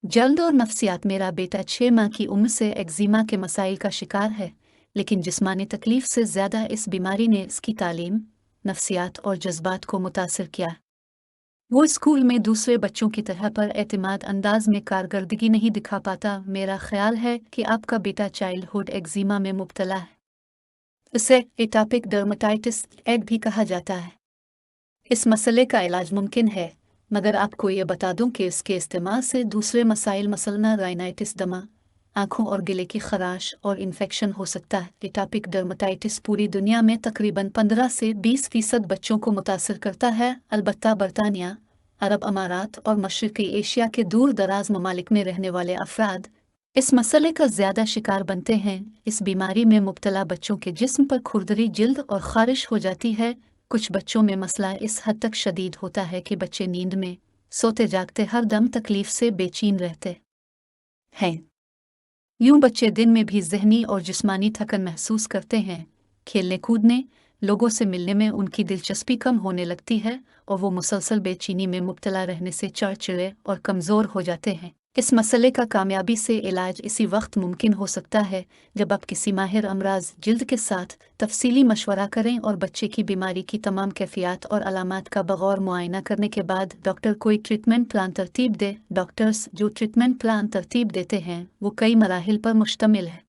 जल्द और नफ्सियात। मेरा बेटा 6 माह की उम्र से एक्जिमा के मसाइल का शिकार है, लेकिन जिस्मानी तकलीफ से ज़्यादा इस बीमारी ने इसकी तालीम, नफ्सियात और जज्बात को मुतासर किया। वो स्कूल में दूसरे बच्चों की तरह पर एतमाद अंदाज में कारकर्दगी नहीं दिखा पाता। मेरा ख्याल है कि आपका बेटा चाइल्डहुड एक्जिमा में मुब्तला है। इसे एटॉपिक डर्मेटाइटिस एड भी कहा जाता है। इस मसले का इलाज मुमकिन है, मगर आपको ये बता दूं कि इसके इस्तेमाल से दूसरे मसाइल मसलन राइनाइटिस, दमा, आँखों और गले की खराश और इन्फेक्शन हो सकता है। एटॉपिक डर्मेटाइटिस पूरी दुनिया में तकरीबन 15 से 20% बच्चों को मुतासर करता है। अलबत्ता बरतानिया, अरब अमारात और मशरक़ी एशिया के दूर दराज ममालिक में रहने वाले अफराद इस मसले का ज़्यादा शिकार बनते हैं। इस बीमारी में मुब्तला बच्चों के जिस्म पर खुरदरी, जिल्द और ख़ारिश हो जाती है। कुछ बच्चों में मसला इस हद तक शदीद होता है कि बच्चे नींद में सोते जागते हर दम तकलीफ से बेचैन रहते हैं। यूं बच्चे दिन में भी ज़हनी और जिस्मानी थकन महसूस करते हैं। खेलने कूदने, लोगों से मिलने में उनकी दिलचस्पी कम होने लगती है और वो मुसलसल बेचैनी में मुब्तला रहने से चिड़चिड़े और कमज़ोर हो जाते हैं। इस मसले का कामयाबी से इलाज इसी वक्त मुमकिन हो सकता है जब आप किसी माहिर अमराज जिल्द के साथ तफसीली मशवरा करें और बच्चे की बीमारी की तमाम कैफियत और अलामात का बगौर मुआयना करने के बाद डॉक्टर कोई ट्रीटमेंट प्लान तरतीब दे। डॉक्टर्स जो ट्रीटमेंट प्लान तरतीब देते हैं वो कई मराहिल पर मुश्तमिल है।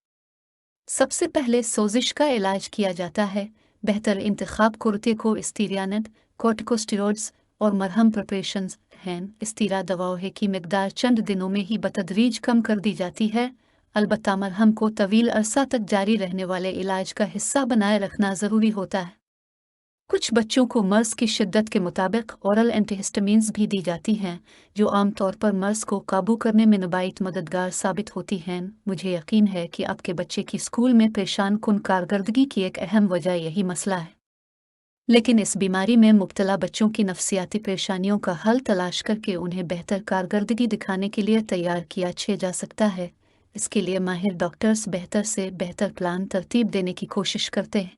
सबसे पहले सोजिश का इलाज किया जाता है। बेहतर इंतखाब कोर्टिकोस्टेरॉइड, कॉर्टिकोस्टेरॉइड्स और मरहम प्रिपरेशंस हैं। इस्तीरा दवाओं की मिकदार चंद दिनों में ही बतदरीज कम कर दी जाती है। अलबत्ता मरहम को तवील अरसा तक जारी रहने वाले इलाज का हिस्सा बनाए रखना ज़रूरी होता है। कुछ बच्चों को मर्ज़ की शिद्दत के मुताबिक ओरल एंटीहिस्टामिन्स भी दी जाती हैं, जो आम तौर पर मर्ज़ को काबू करने में नबाइत मददगार साबित होती हैं। मुझे यकीन है कि आपके बच्चे की स्कूल में परेशान कुन कारकर्दगी की एक अहम वजह यही मसला है। लेकिन इस बीमारी में मुब्तला बच्चों की नफ्सियाती परेशानियों का हल तलाश करके उन्हें बेहतर कारकर्दगी दिखाने के लिए तैयार किया जा सकता है। इसके लिए माहिर डॉक्टर्स बेहतर से बेहतर प्लान तरतीब देने की कोशिश करते हैं।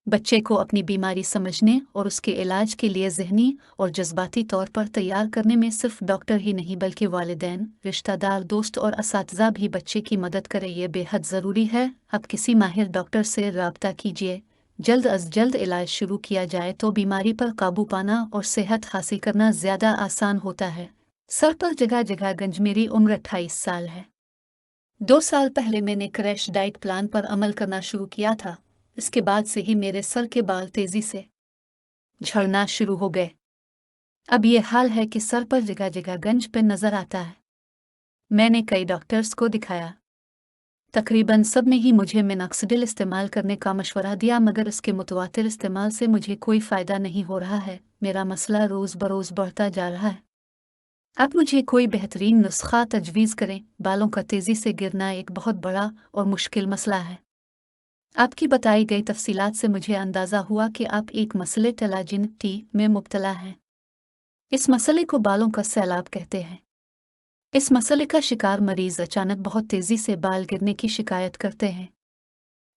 बच्चे को अपनी बीमारी समझने और उसके इलाज के लिए ज़हनी और जज्बाती तौर पर तैयार करने में सिर्फ डॉक्टर ही नहीं बल्कि वालिदैन, रिश्तेदार, दोस्त और असातिज़ा भी बच्चे की मदद करें। यह बेहद ज़रूरी है। अब किसी माहिर डॉक्टर से रब्ता कीजिए। जल्द अज जल्द इलाज शुरू किया जाए तो बीमारी पर काबू पाना और सेहत हासिल करना ज़्यादा आसान होता है। सर पर जगह जगह गंज। मेरी उम्र 28 साल है। 2 साल पहले मैंने क्रैश डाइट प्लान पर अमल करना शुरू किया था। इसके बाद से ही मेरे सर के बाल तेजी से झड़ना शुरू हो गए। अब ये हाल है कि सर पर जगह जगह गंज पे नजर आता है। मैंने कई डॉक्टर्स को दिखाया। तकरीबन सब में ही मुझे मिनॉक्सिडिल इस्तेमाल करने का मशवरा दिया, मगर इसके मुतवातिर इस्तेमाल से मुझे कोई फ़ायदा नहीं हो रहा है। मेरा मसला रोज़ बरोज़ बढ़ता जा रहा है। अब मुझे कोई बेहतरीन नुस्खा तजवीज़ करें। बालों का तेज़ी से गिरना एक बहुत बड़ा और मुश्किल मसला है। आपकी बताई गई तफसीलात से मुझे अंदाज़ा हुआ कि आप एक मसले टेलाजिन टी में मुब्तला हैं। इस मसले को बालों का सैलाब कहते हैं। इस मसले का शिकार मरीज़ अचानक बहुत तेज़ी से बाल गिरने की शिकायत करते हैं।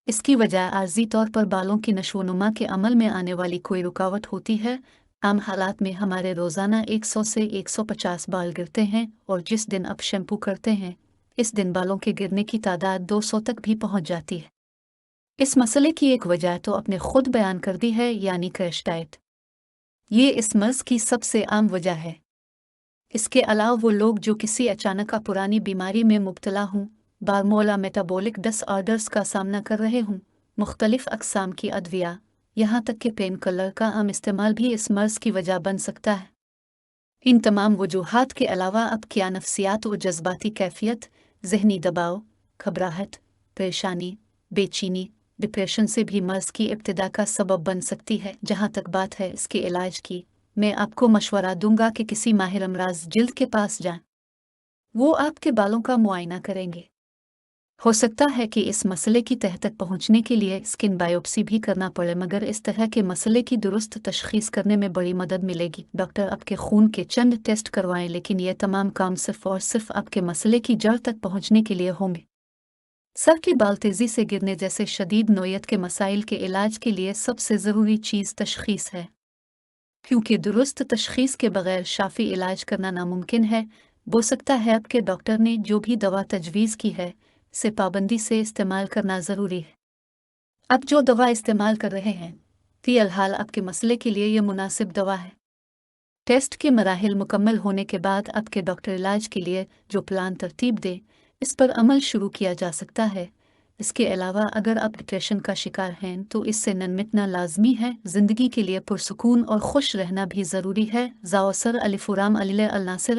इसकी वजह आर्जी तौर पर बालों की नशोनुमा के अमल में आने वाली कोई रुकावट होती है। आम हालात में हमारे रोज़ाना 100 से 150 बाल गिरते हैं और जिस दिन आप शैम्पू करते हैं, इस दिन बालों के गिरने की तादाद 200 तक भी पहुंच जाती है। इस मसले की एक वजह तो आपने खुद बयान कर दी है, यानी क्रैश डाइट। ये इस मर्ज़ की सबसे आम वजह है। इसके अलावा वो लोग जो किसी अचानक पुरानी बीमारी में मुब्तला हों, बारमौला मेटाबॉलिक डिसऑर्डर्स का सामना कर रहे हों, मुख्तलिफ अक़साम की अदविया, यहाँ तक कि पेन किलर का आम इस्तेमाल भी इस मर्ज़ की वजह बन सकता है। इन तमाम वजूहात के अलावा अब क्या नफ्सियात और जज्बाती कैफियत, ज़हनी दबाव, घबराहट, परेशानी, बेचैनी, डिप्रेशन से भी मर्ज़ की इब्तिदा का सबब बन सकती है। जहाँ तक बात है इसके इलाज की, मैं आपको मशवरा दूंगा कि किसी माहिर अमराज जिल्द के पास जाएं। वो आपके बालों का मुआयना करेंगे। हो सकता है कि इस मसले की तह तक पहुंचने के लिए स्किन बायोप्सी भी करना पड़े, मगर इस तरह के मसले की दुरुस्त तशखीस करने में बड़ी मदद मिलेगी। डॉक्टर आपके खून के चंद टेस्ट करवाएं, लेकिन यह तमाम काम सिर्फ और सिर्फ आपके मसले की जड़ तक पहुंचने के लिए होंगे। सर के बाल तेज़ी से गिरने जैसे शदीद नोयत के मसाइल के इलाज के लिए सबसे ज़रूरी चीज़ तशखीस है, क्योंकि दुरुस्त तशखीस के बगैर शाफी इलाज करना नामुमकिन है। हो सकता है आपके डॉक्टर ने जो भी दवा तजवीज़ की है से पाबंदी से इस्तेमाल करना ज़रूरी है। आप जो दवा इस्तेमाल कर रहे हैं फ़िलहाल आपके मसले के लिए ये मुनासिब दवा है। टेस्ट के मराहिल मुकम्मल होने के बाद आपके डॉक्टर इलाज के लिए जो प्लान तरतीब दे इस पर अमल शुरू किया जा सकता है। इसके अलावा अगर आप डिप्रेशन का शिकार हैं तो इससे नन्मिटना लाजमी है। ज़िंदगी के लिए पुरसुकून और खुश रहना भी ज़रूरी है। ज़ावसर अलिफुराम अलिल अल नासिर